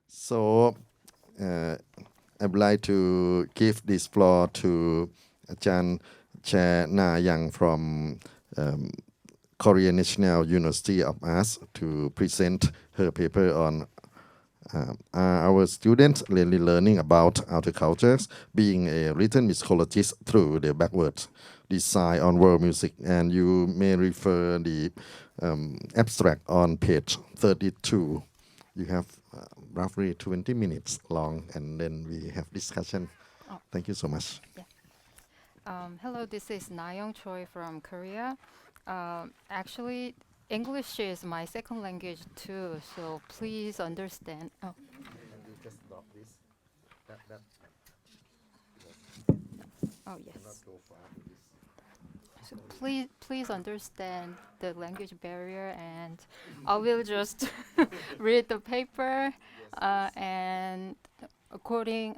So uh, I'd like to give this floor to Ajahn Chair Na-Young from um, Korean National University of Arts to present her paper on our students really learning about outer cultures, being a written musicologist through the backwards design on world music. And you may refer the abstract on page 32. You have roughly 20 minutes long, and then we have discussion. Oh, Thank you so much. yeah. Hello, this is Na-Young Choi from Korea. Actually, English is my second language too, so please understand. Oh, And you just drop this. That oh cannot yes. go far with this. So please understand the language barrier, and I will just read the paper and according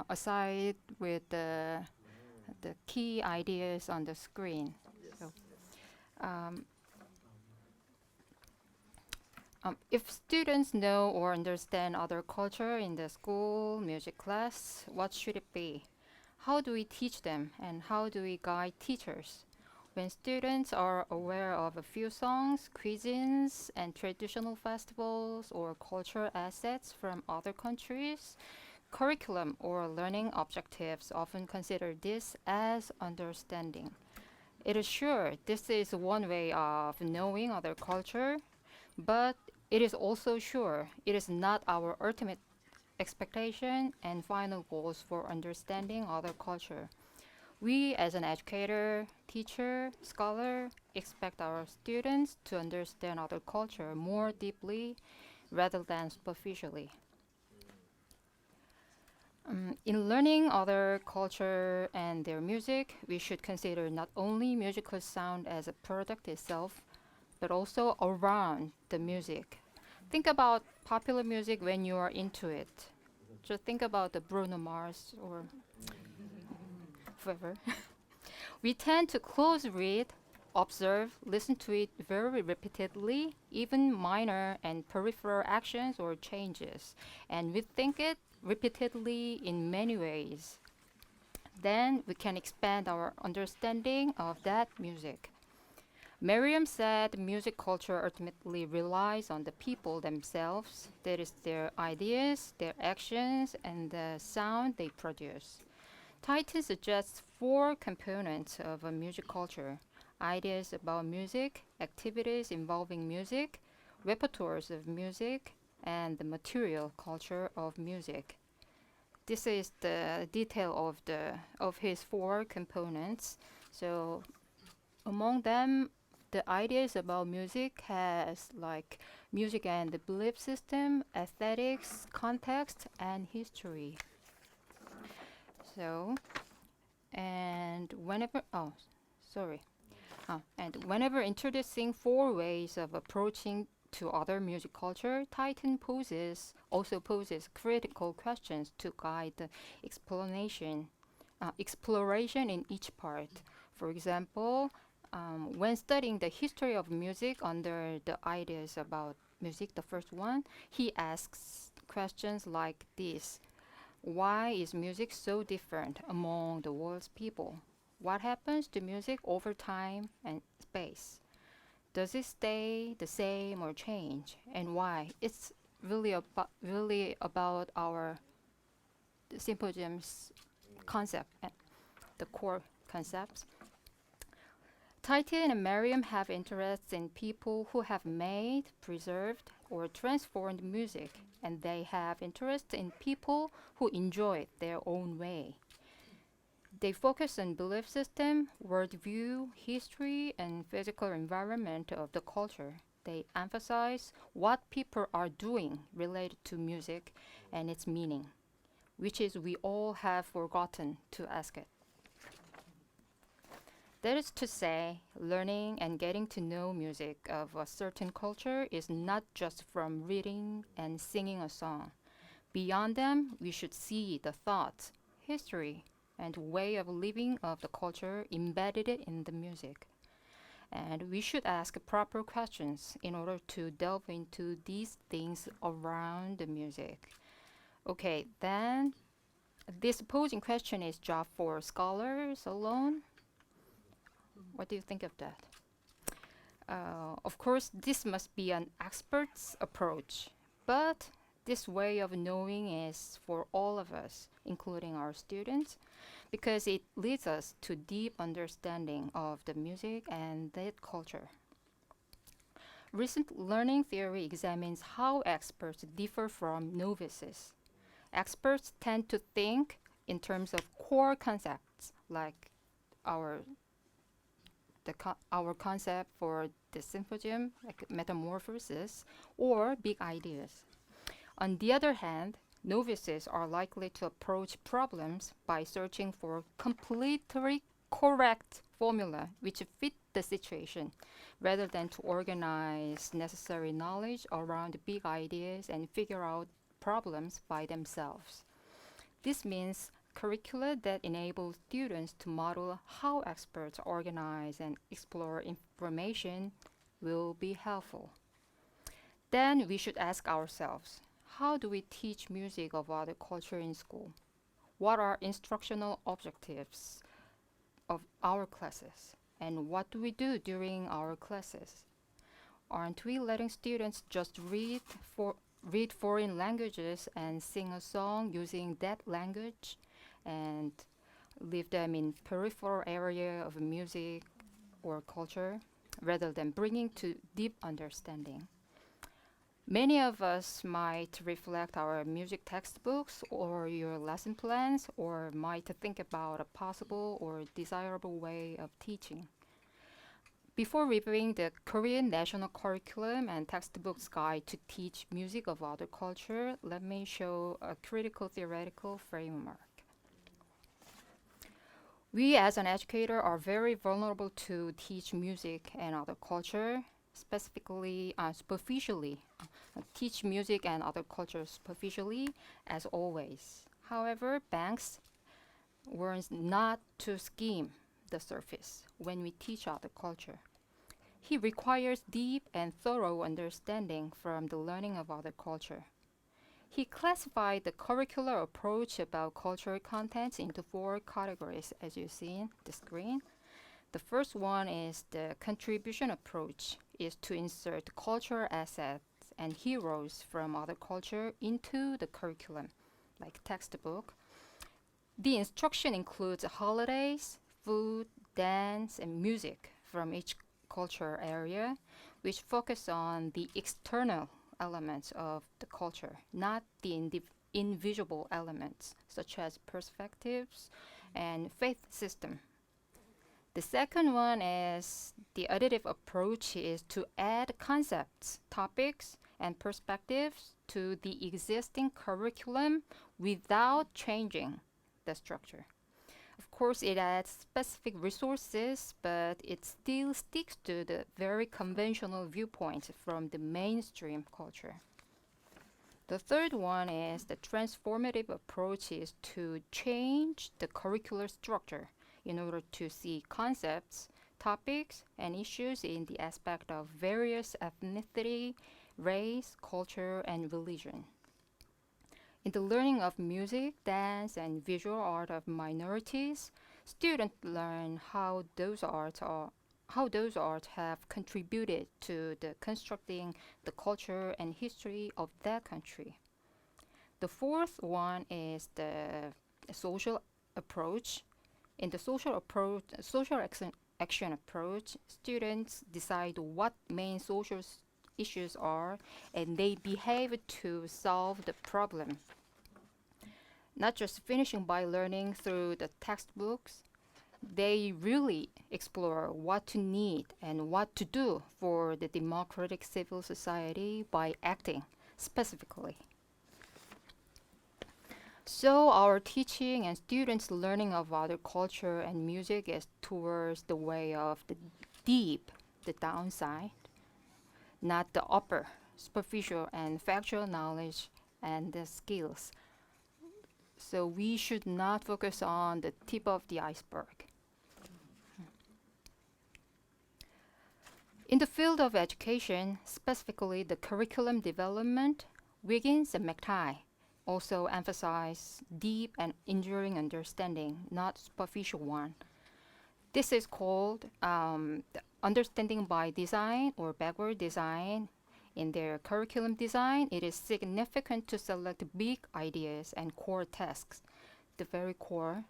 aside with the key ideas on the screen. So. Um, if students know or understand other culture in the school music class, what should it be? How do we teach them and how do we guide teachers? When students are aware of a few songs, cuisines, and traditional festivals or cultural assets from other countries, curriculum or learning objectives often consider this as understanding. It is sure this is one way of knowing other culture, but it is also sure it is not our ultimate expectation and final goals for understanding other culture. We, as an educator, teacher, scholar, expect our students to understand other culture more deeply rather than superficially. In learning other culture and their music, we should consider not only musical sound as a product itself, but also around the music. Think about popular music when you are into it. Just think about the Bruno Mars or whoever. We tend to close read, observe, listen to it very repeatedly, even minor and peripheral actions or changes, and we think it repeatedly in many ways. Then we can expand our understanding of that music. Merriam said music culture ultimately relies on the people themselves, that is, their ideas, their actions, and the sound they produce. Titan suggests four components of a music culture: ideas about music, activities involving music, repertoires of music, and the material culture of music. This is the detail of his four components. So among them, the ideas about music has like music and the belief system, aesthetics, context, and history. So, and whenever, oh, sorry. And whenever introducing four ways of approaching to other music culture, Titan also poses critical questions to guide the exploration in each part. For example, when studying the history of music under the ideas about music, the first one, he asks questions like this: why is music so different among the world's people? What happens to music over time and space? Does it stay the same or change? And why? It's really about our symposium's concept and the core concepts. Titan and Merriam have interests in people who have made, preserved, or transformed music, and they have interest in people who enjoy it their own way. They focus on belief system, worldview, history, and physical environment of the culture. They emphasize what people are doing related to music and its meaning, which is we all have forgotten to ask it. That is to say, learning and getting to know music of a certain culture is not just from reading and singing a song. Beyond them, we should see the thoughts, history, and way of living of the culture embedded in the music. And we should ask proper questions in order to delve into these things around the music. Okay, then this posing question is job for scholars alone. What do you think of that? Of course, this must be an expert's approach, but this way of knowing is for all of us, including our students, because it leads us to deep understanding of the music and that culture. Recent learning theory examines how experts differ from novices. Experts tend to think in terms of core concepts, like our our concept for the Symposium, like Metamorphosis, or big ideas. On the other hand, novices are likely to approach problems by searching for completely correct formula which fit the situation, rather than to organize necessary knowledge around big ideas and figure out problems by themselves. This means curricula that enable students to model how experts organize and explore information will be helpful. Then we should ask ourselves, how do we teach music of other culture in school? What are instructional objectives of our classes? And what do we do during our classes? Aren't we letting students just read foreign languages and sing a song using that language and leave them in peripheral area of music or culture rather than bringing to deep understanding? Many of us might reflect our music textbooks or your lesson plans, or might think about a possible or desirable way of teaching. Before reviewing the Korean National Curriculum and Textbooks Guide to Teach Music of Other Culture, let me show a critical theoretical framework. We as an educator are very vulnerable to teach music and other culture, specifically superficially, teach music and other cultures superficially as always. However, Banks warns not to skim the surface when we teach other culture. He requires deep and thorough understanding from the learning of other culture. He classified the curricular approach about cultural contents into 4 categories, as you see in the screen. The first one is the contribution approach, is to insert cultural assets and heroes from other culture into the curriculum, like textbook. The instruction includes holidays, food, dance, and music from each culture area, which focus on the external elements of the culture, not the invisible elements, such as perspectives and faith system. The second one is the additive approach, is to add concepts, topics, and perspectives to the existing curriculum without changing the structure. Of course, it adds specific resources, but it still sticks to the very conventional viewpoints from the mainstream culture. The third one is the transformative approach, is to change the curricular structure in order to see concepts, topics, and issues in the aspect of various ethnicity, race, culture, and religion. In the learning of music, dance, and visual art of minorities, students learn how those arts have contributed to the constructing the culture and history of that country. The fourth one is the social approach. In the social action approach, students decide what main social issues are, and they behave to solve the problem. Not just finishing by learning through the textbooks, they really explore what to need and what to do for the democratic civil society by acting specifically. So our teaching and students' learning of other culture and music is towards the way of the deep, the downside, not the upper, superficial and factual knowledge and the skills. So we should not focus on the tip of the iceberg. In the field of education, specifically the curriculum development, Wiggins and McTighe also emphasize deep and enduring understanding, not superficial one. This is called the understanding by design or backward design. In their curriculum design, it is significant to select big ideas and core tasks, the very core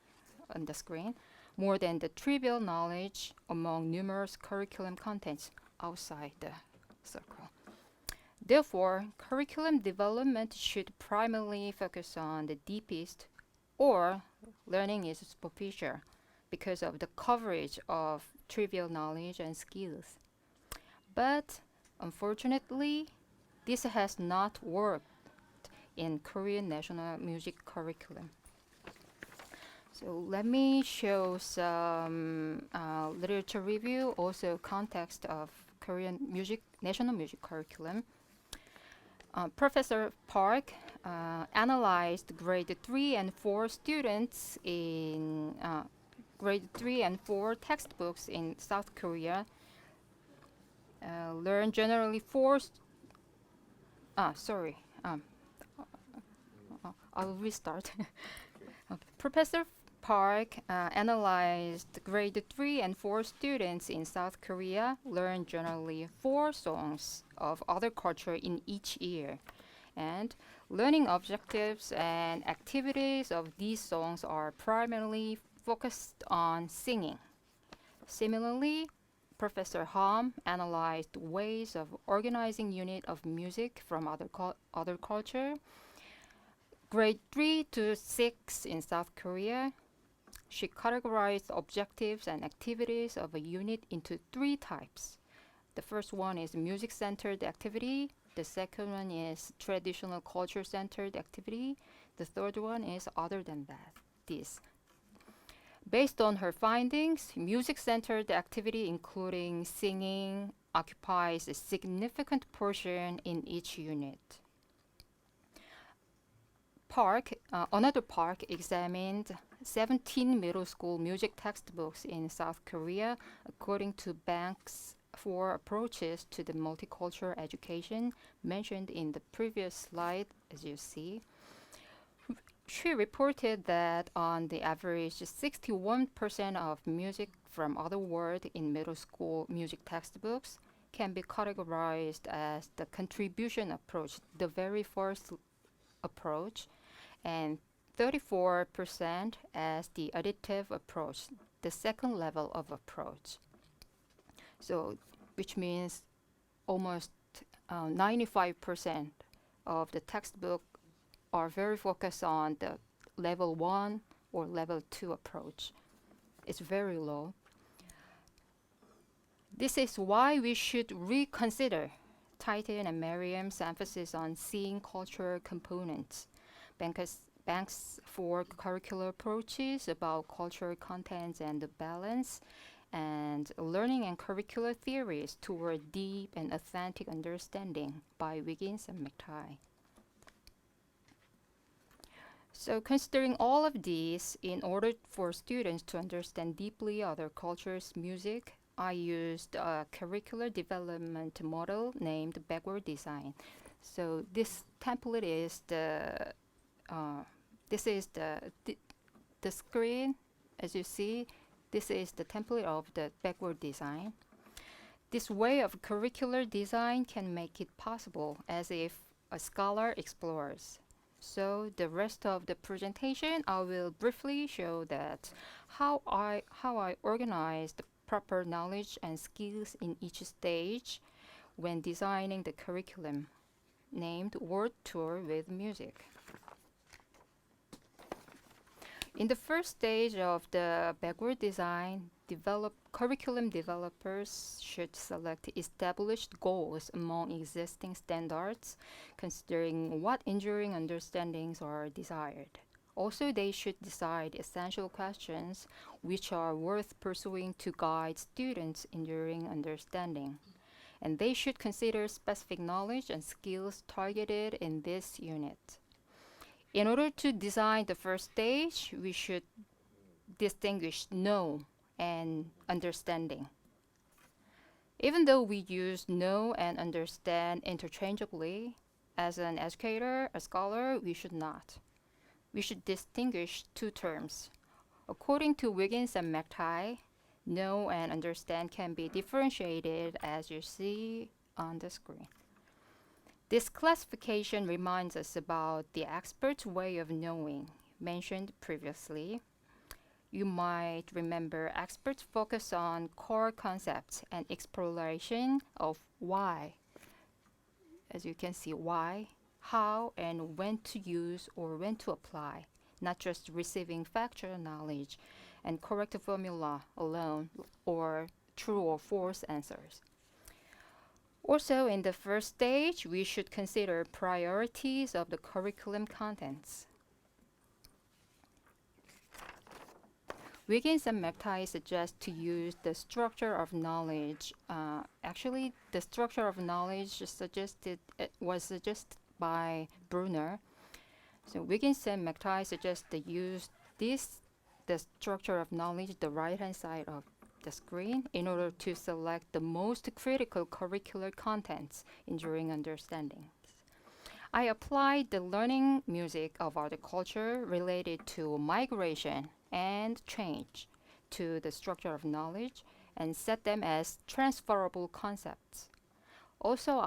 on the screen, more than the trivial knowledge among numerous curriculum contents outside the circle. Therefore, curriculum development should primarily focus on the deepest, or learning is superficial because of the coverage of trivial knowledge and skills. But unfortunately, this has not worked in Korean national music curriculum. So let me show some literature review, also context of Korean music, national music curriculum. Professor Park analyzed grade 3 and 4 students in grade 3 and 4 textbooks in South Korea. Learn generally four. Sorry. I'll restart. Okay. Professor Park analyzed grade 3 and 4 students in South Korea learn generally 4 songs of other culture in each year. And learning objectives and activities of these songs are primarily focused on singing. Similarly, Professor Hom analyzed ways of organizing unit of music from other culture. Grade 3 to 6 in South Korea, she categorized objectives and activities of a unit into 3 types. The first one is music-centered activity. The second one is traditional culture-centered activity. The third one is other than that. This. Based on her findings, music-centered activity, including singing, occupies a significant portion in each unit. Another Park examined 17 middle school music textbooks in South Korea according to Banks' 4 approaches to the multicultural education mentioned in the previous slide, as you see. She reported that on the average, 61% of music from other world in middle school music textbooks can be categorized as the contribution approach, the very first approach, and 34% as the additive approach, the second level of approach. So, which means almost 95% of the textbook are very focused on the level 1 or level 2 approach. It's very low. This is why we should reconsider Titan and Merriam's emphasis on seeing cultural components. Banks' 4 curricular approaches about cultural contents and the balance, and learning and curricular theories toward deep and authentic understanding by Wiggins and McTighe. So considering all of these, in order for students to understand deeply other cultures' music, I used a curricular development model named backward design. So this template is the screen. As you see, this is the template of the backward design. This way of curricular design can make it possible as if a scholar explores. So the rest of the presentation, I will briefly show that how I organize the proper knowledge and skills in each stage when designing the curriculum, named World Tour with Music. In the first stage of the backward design, curriculum developers should select established goals among existing standards, considering what enduring understandings are desired. Also, they should decide essential questions which are worth pursuing to guide students' enduring understanding. And they should consider specific knowledge and skills targeted in this unit. In order to design the first stage, we should distinguish know and understanding. Even though we use know and understand interchangeably, as an educator, a scholar, we should not. We should distinguish two terms. According to Wiggins and McTighe, know and understand can be differentiated as you see on the screen. This classification reminds us about the expert's way of knowing, mentioned previously. You might remember experts focus on core concepts and exploration of why. As you can see, why, how, and when to use or when to apply, not just receiving factual knowledge and correct formula alone or true or false answers. Also, in the first stage, we should consider priorities of the curriculum contents. Wiggins and McTighe suggest to use the structure of knowledge. Actually, the structure of knowledge was suggested by Brunner. So Wiggins and McTighe suggest to use the structure of knowledge, the right-hand side of the screen, in order to select the most critical curricular contents enduring understanding. I applied the learning music of other culture related to migration and change to the structure of knowledge and set them as transferable concepts. Also,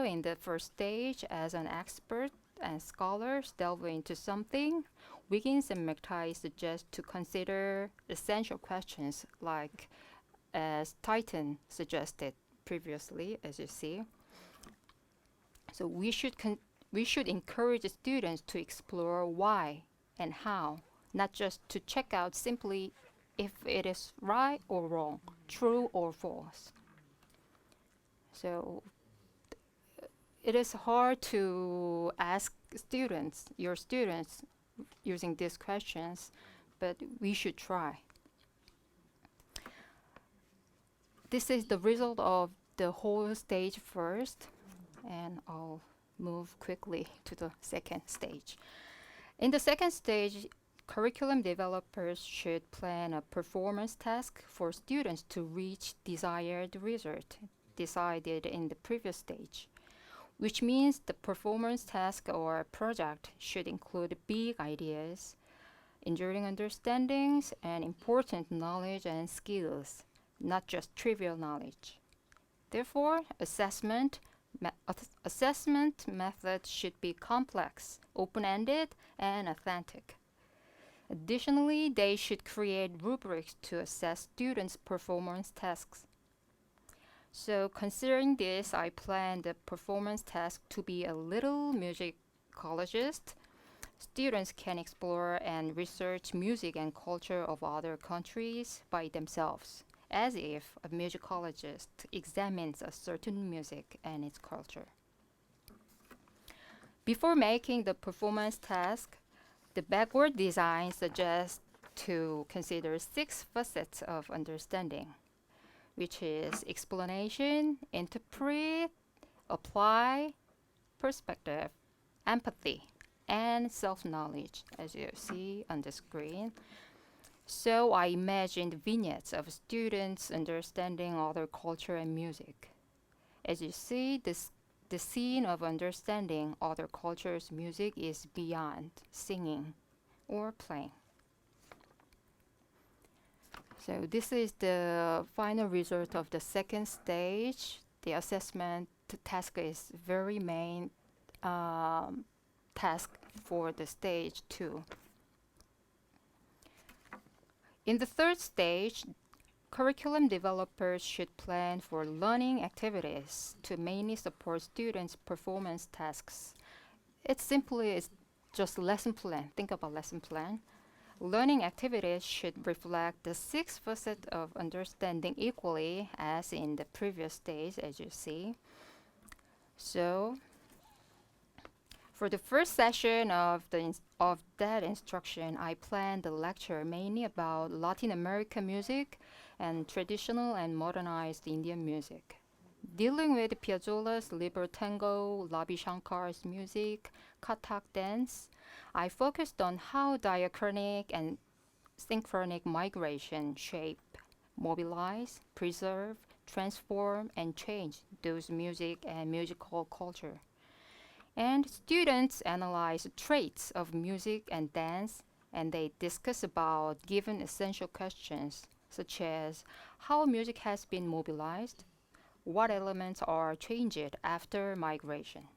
in the first stage, as an expert and scholars delve into something, Wiggins and McTighe suggest to consider essential questions like, as Titan suggested previously, as you see. So we should encourage students to explore why and how, not just to check out simply if it is right or wrong, true or false. So it is hard to ask your students, using these questions, but we should try. This is the result of the whole stage first, and I'll move quickly to the second stage. In the second stage, curriculum developers should plan a performance task for students to reach desired result decided in the previous stage, which means the performance task or project should include big ideas, enduring understandings, and important knowledge and skills, not just trivial knowledge. Therefore, assessment methods should be complex, open-ended, and authentic. Additionally, they should create rubrics to assess students' performance tasks. So considering this, I plan the performance task to be a little musicologist. Students can explore and research music and culture of other countries by themselves, as if a musicologist examines a certain music and its culture. Before making the performance task, the backward design suggests to consider 6 facets of understanding, which is explanation, interpret, apply, perspective, empathy, and self-knowledge, as you see on the screen. So I imagined vignettes of students understanding other culture and music. As you see, the scene of understanding other cultures' music is beyond singing or playing. So this is the final result of the second stage. The assessment task is very main task for the stage 2. In the third stage, curriculum developers should plan for learning activities to mainly support students' performance tasks. It's just lesson plan. Think about lesson plan. Learning activities should reflect the 6 facets of understanding equally as in the previous stage, as you see. So, for the first session of that instruction, I planned a lecture mainly about Latin American music and traditional and modernized Indian music. Dealing with Piazzolla's Libertango, Ravi Shankar's music, Kathak dance, I focused on how diachronic and synchronic migration shape, mobilize, preserve, transform, and change those music and musical culture. And students analyze traits of music and dance, and they discuss about given essential questions such as how music has been mobilized, what elements are changed after migration.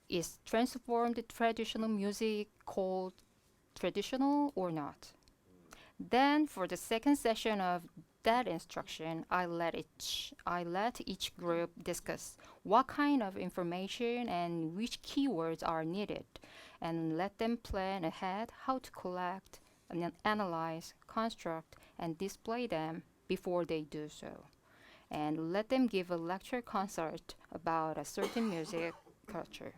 Is transformed traditional music called traditional or not? Then for the second session of that instruction, I let each group discuss what kind of information and which keywords are needed, and let them plan ahead how to collect and analyze, construct, and display them before they do so. And let them give a lecture concert about a certain music culture.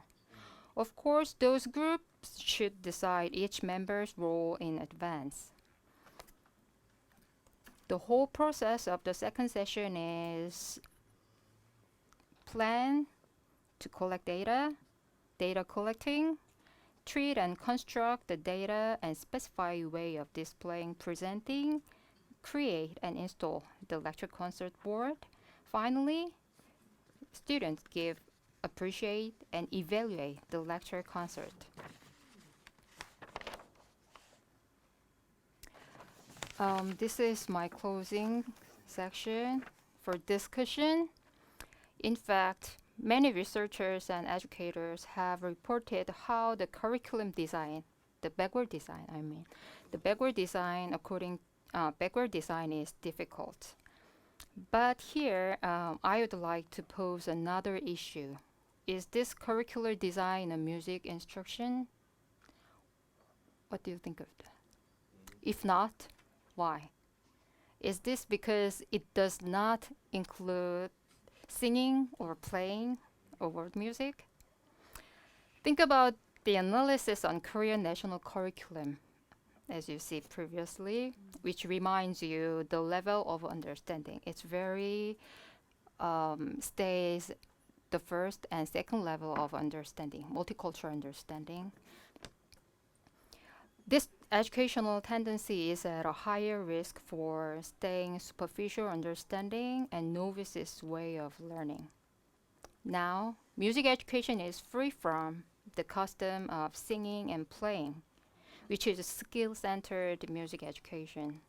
Of course, those groups should decide each member's role in advance. The whole process of the second session is plan to collect data, data collecting, treat and construct the data and specify a way of displaying, presenting, create and install the lecture concert board. Finally, students give, appreciate, and evaluate the lecture concert. This is my closing section for discussion. In fact, many researchers and educators have reported how the curriculum design, the backward design, backward design is difficult. But here, I would like to pose another issue. Is this curricular design a music instruction? What do you think of that? If not, why? Is this because it does not include singing or playing or word music? Think about the analysis on Korean national curriculum, as you see previously, which reminds you the level of understanding. It's very stays the first and second level of understanding, multicultural understanding. This educational tendency is at a higher risk for staying superficial understanding and novices' way of learning. Now, music education is free from the custom of singing and playing, which is skill-centered music education.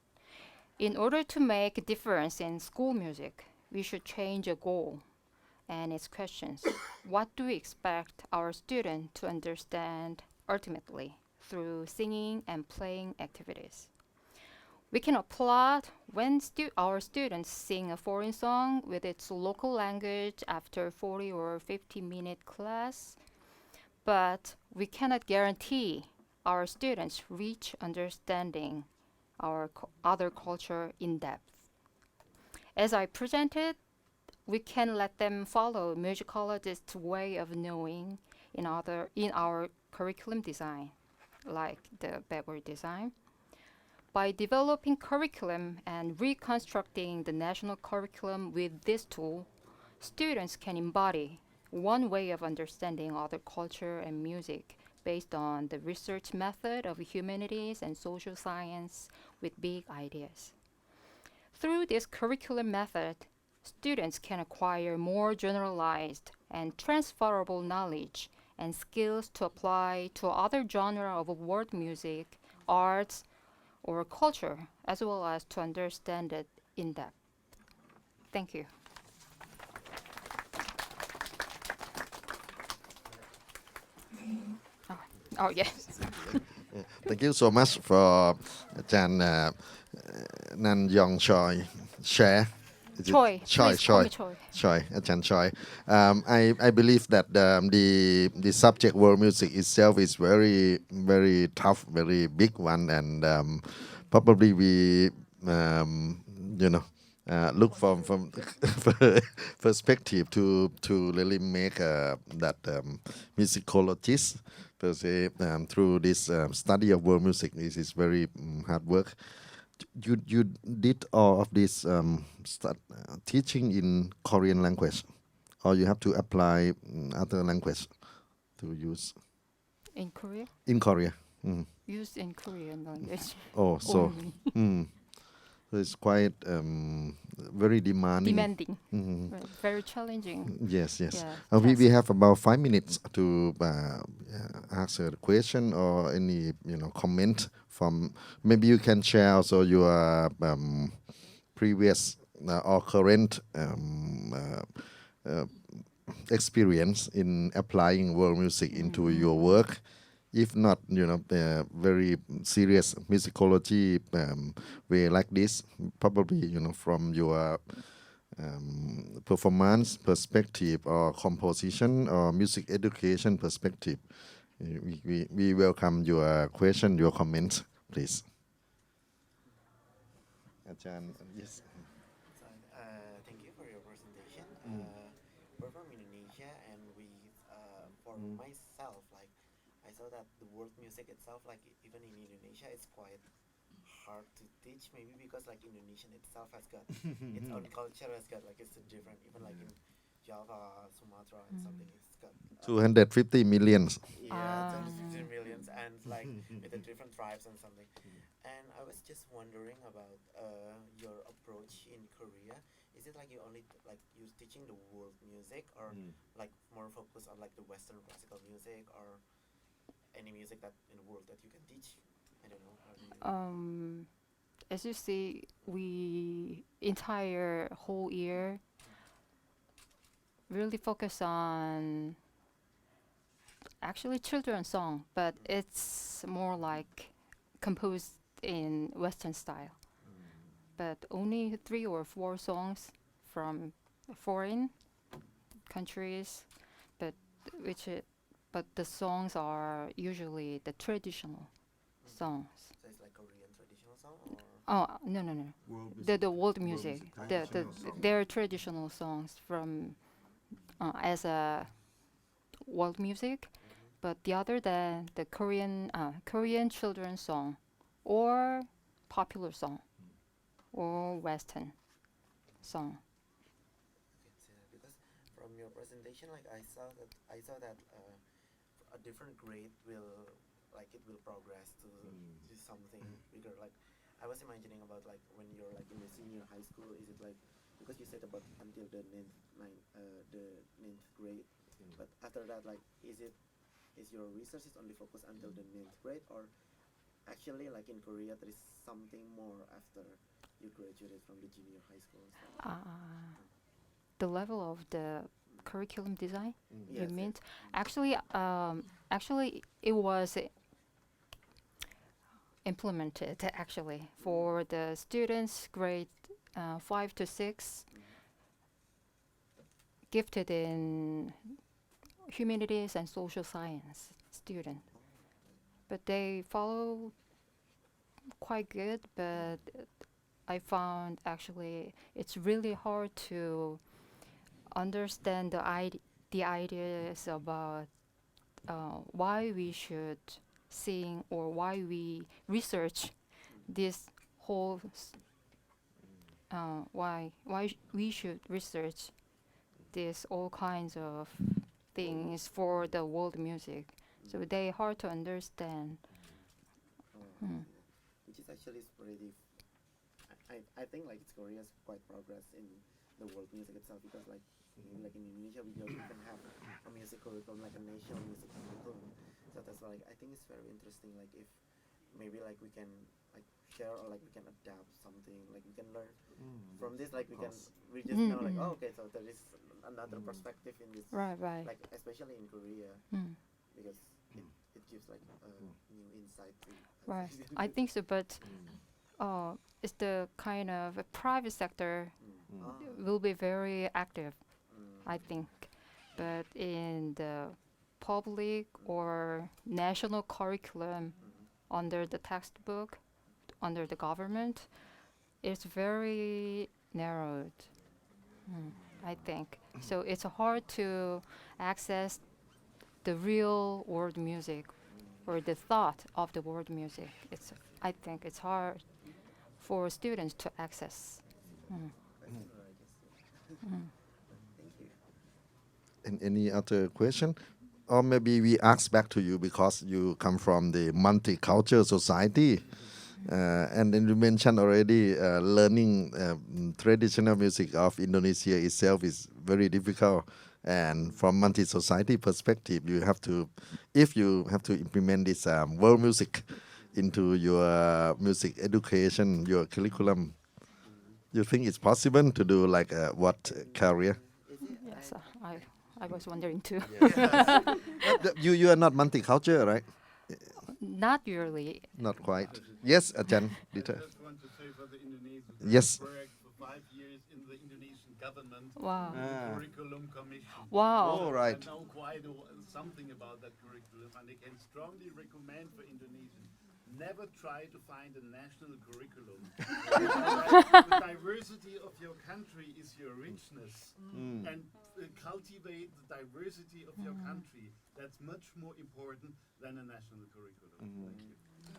In order to make a difference in school music, we should change a goal and its questions. What do we expect our student to understand ultimately through singing and playing activities? We can applaud when our students sing a foreign song with its local language after 40 or 50-minute class, but we cannot guarantee our students reach understanding our other culture in depth. As I presented, we can let them follow musicologist's way of knowing in our curriculum design, like the backward design. By developing curriculum and reconstructing the national curriculum with this tool, students can embody one way of understanding other culture and music based on the research method of humanities and social science with big ideas. Through this curriculum method, students can acquire more generalized and transferable knowledge and skills to apply to other genre of world music, arts, or culture, as well as to understand it in depth. Thank you. Oh, yes. Thank you so much for Chan Na-Young Choi share. Is it Choi. Choi, Please call Choi, me Choi. Choi, Chan Choi. I believe that the subject world music itself is very tough, very big one, and probably we look from perspective to really make that musicologist per se through this study of world music. This is very hard work. You did all of this teaching in Korean language, or you have to apply other language to use In Korea? in Korea. Used in Korean language. Oh, so Only. so it's quite very demanding. demanding, Mhm. very challenging. Yes, yes. Yeah, We task. have about 5 minutes to answer the question or any comment from. Maybe you can share also your previous or current experience in applying world music into your work. If not, very serious musicology way like this, probably from your performance perspective or composition or music education perspective. We welcome your question, your comments, please. Ajahn, yes. So, thank you for your presentation. We're from Indonesia, and for myself, like, I saw that the world music itself, like, even in Indonesia, it's quite hard to teach, maybe because, like, Indonesian itself has got its own culture, has got, like, it's different, even like in Java, Sumatra, and something, it's got 250 millions. yeah, 10 millions, and like with the different tribes and something. And I was just wondering about your approach in Korea. Is it like you only like you teaching the world music, or like more focus on like the Western classical music, or any music that in the world that you can teach? I don't know. How do you? As you see, we entire whole year really focus on actually children's song, but it's more like composed in Western style. But only 3 or 4 songs from foreign countries, but which it, but the songs are usually the traditional songs. So it's like Korean traditional song, or Oh no no no, the world music, their traditional songs from as a world music, but the other than the Korean children's song, or popular song, or Western song. because from your presentation, like I saw that a different grade will like it will progress to something bigger. Like I was imagining about like when you're like in the senior high school, is it like because you said about until the ninth grade, but after that, like is your research is only focused until the ninth grade, or actually like in Korea there is something more after you graduated from the junior high school and stuff? The level of the curriculum design, you Yes, mean? yes. Actually, it was implemented actually for the students grade 5 to 6, gifted in humanities and social science student. But they follow quite good, but I found actually it's really hard to understand the ideas about why we should sing, or why we research this whole we should research this all kinds of things for the world music. So they hard to understand. Which is actually is pretty. I think like it's Korea's quite progress in the world music itself, because like like in Indonesia we don't even have a music curriculum, like a national music curriculum. So that's why like, I think it's very interesting. Like if maybe like we can like share, or like we can adapt something, like we can learn from this. Like we just know like, oh, okay, so there is another perspective in this, Right, right. like especially in Korea, because it gives like a new insight to Right. I think so, but it's the kind of a private sector will be very active, I think. But in the public or national curriculum, under the textbook, under the government, it's very narrowed, I think. So it's hard to access the real world music, or the thought of the world music. I think it's hard for students to access. Thank you. And any other question? Or maybe we ask back to you because you come from the multicultural society. And then you mentioned already learning traditional music of Indonesia itself is very difficult. And from multi-society perspective, you have to, if you have to implement this world music into your music education, your curriculum, you think it's possible to do like what career? Is it? Yes, I was wondering too. You are not multicultural, right? Not really. Not quite. Yes, Ajahn. Dieter. Just want to say for the Indonesians, Yes. I worked for 5 years in the Indonesian government Wow. curriculum commission. Wow. Oh, right. I know quite something about that curriculum, and I can strongly recommend for Indonesians, never try to find a national curriculum. The diversity of your country is your richness, and cultivate the diversity of your country. That's much more important than a national curriculum.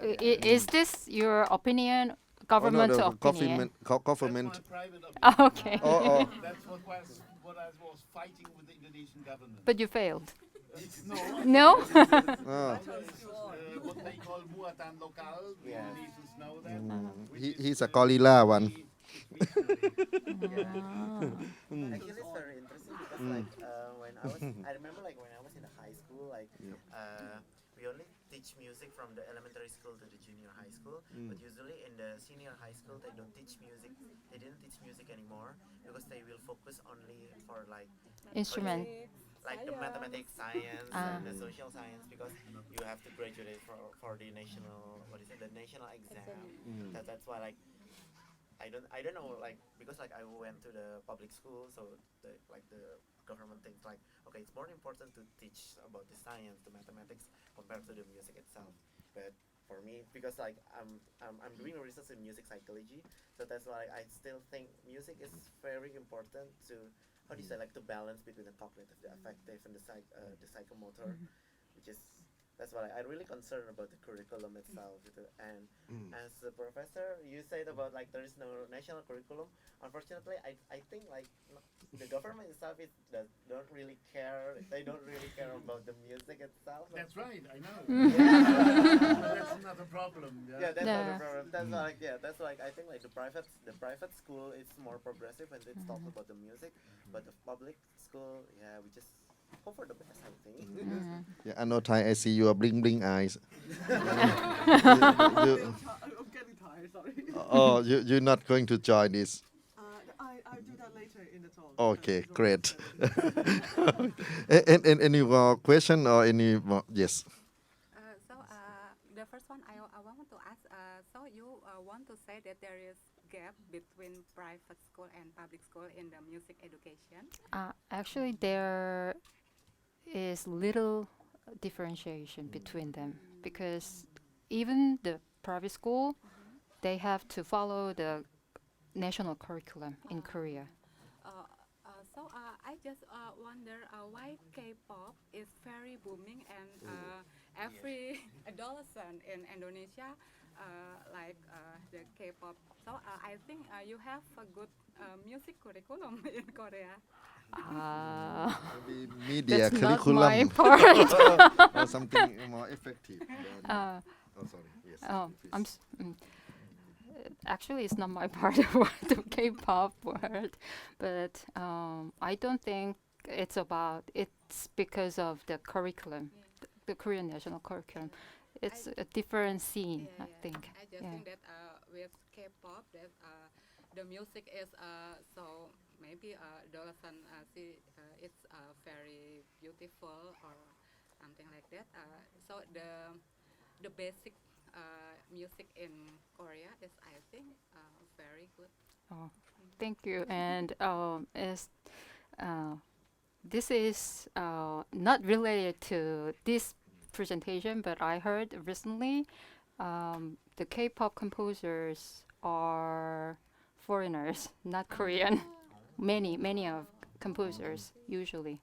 Thank you. Is this your opinion? Government Oh, no, opinion? government. That's my private opinion. Okay. Oh. That's what I was fighting with the Indonesian government. But you failed. No, No? Oh. what they call muatan lokal. The Yeah. Indonesians know that. He's a gorilla one. Actually, it's very interesting because like when I was, I remember like when I was in the high school, like we only teach music from the elementary school to the junior high school. But usually in the senior high school, they don't teach music. They didn't teach music anymore because they will focus only for like Instrument. like the mathematics, science, Ah. and the social science, because you have to graduate for the national, what is it, the national exam. That's why like I don't know, like because like I went to the public school, so the government thinks like, okay, it's more important to teach about the science, the mathematics compared to the music itself. But for me, because like I'm doing research in music psychology, so that's why I still think music is very important to, how do you say, like to balance between the cognitive, the affective, and the psychomotor, which is, that's why I'm really concerned about the curriculum itself. And as a professor, you said about like there is no national curriculum. Unfortunately, I think like the government itself don't really care. They don't really care about the music itself. That's right, I know. Yeah. That's not a problem. Yeah, that's not Yeah. a problem. That's like, yeah, that's like, I think like the private school is more progressive when it talks about the music, but the public school, yeah, we just hope for the best, I think. Yeah, I know Thai. I see your bling bling eyes. I'm getting tired, sorry. Oh, you're not going to join this. I'll do that later in the talk. Okay, great. and any more question or any more? Yes. The first one I want to ask, so you want to say that there is gap between private school and public school in the music education? Actually, there is little differentiation between them because even the private school, they have to follow the national curriculum in Korea. So I just wonder why K-pop is very booming and every adolescent in Indonesia like the K-pop. So I think you have a good music curriculum in Korea. Maybe media That's not curriculum my part. or something more effective. Than, oh, sorry. Yes. Oh, please. Actually, it's not my part of the K-pop word, but I don't think it's because of the curriculum, the Korean national curriculum. It's a different scene, I think. I just think that with K-pop, that the music is so maybe adolescent see it's very beautiful or something like that. So the basic music in Korea is, I think, very good. Oh, thank you. And this is not related to this presentation, but I heard recently the K-pop composers are foreigners, not Korean. Many of composers usually,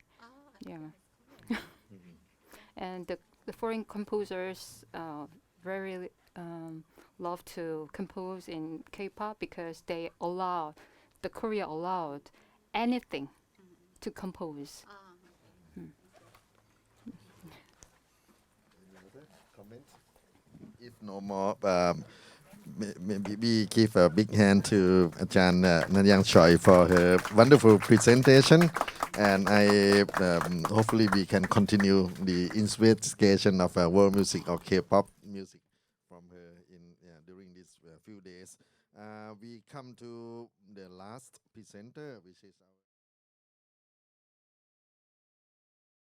yeah. And the foreign composers very love to compose in K-pop because the Korea allowed anything to compose. Any other comments? If no more, maybe we give a big hand to Ajahn Na-Young Choi for her wonderful presentation. And hopefully we can continue the investigation of world music or K-pop music from her during these few days. We come to the last presenter, which is our